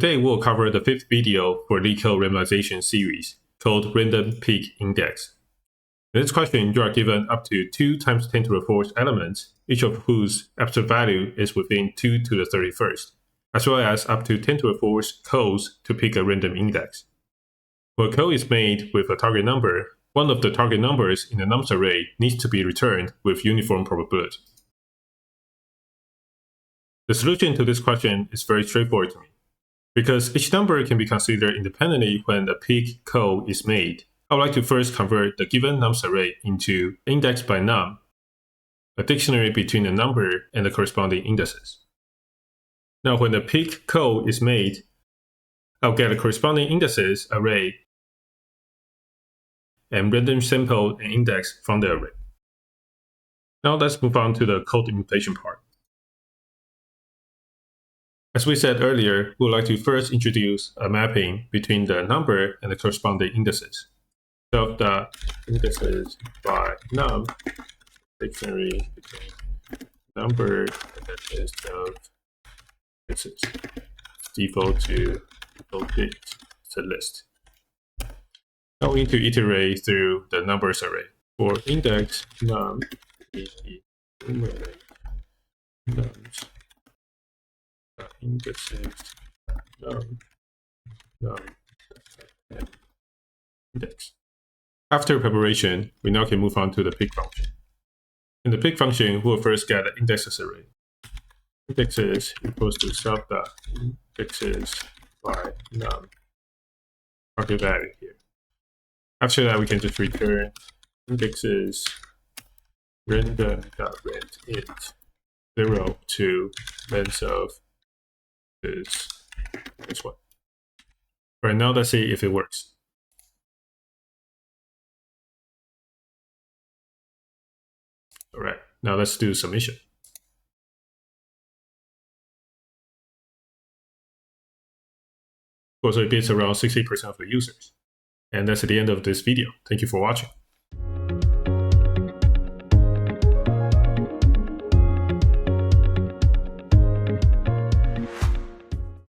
Today we'll cover the 5th video for LeetCode randomization series called Random Peak Index. In this question, you are given up to 2 times 10 to the 4th elements, each of whose absolute value is within 2 to the 31st, as well as up to 10 to the 4th codes to pick a random index. When a code is made with a target number, one of the target numbers in the nums array needs to be returned with uniform probability. The solution to this question is very straightforward to me. Because each number can be considered independently when a peak code is made, I would like to first convert the given nums array into index by num, a dictionary between the number and the corresponding indices. Now, when the peak code is made, I'll get a corresponding indices array and random sample an index from the array. Now let's move on to the code implementation part. As we said earlier, we would like to first introduce a mapping between the number and the corresponding indices. So the indices by num, dictionary between number and the list of indices, default to bit the list. Now we need to iterate through the numbers array. For index num, we enumerate nums. Indexes num index. After preparation, we now can move on to the pick function. In the pick function, we'll first get an indexes array. Indexes equals to self.indexes by num target value here. After that, we can just return indexes random.rand int 0 to length of this one. Right now, let's see if it works. All right, now let's do submission. Also, it beats around 60% of the users. And that's the end of this video. Thank you for watching.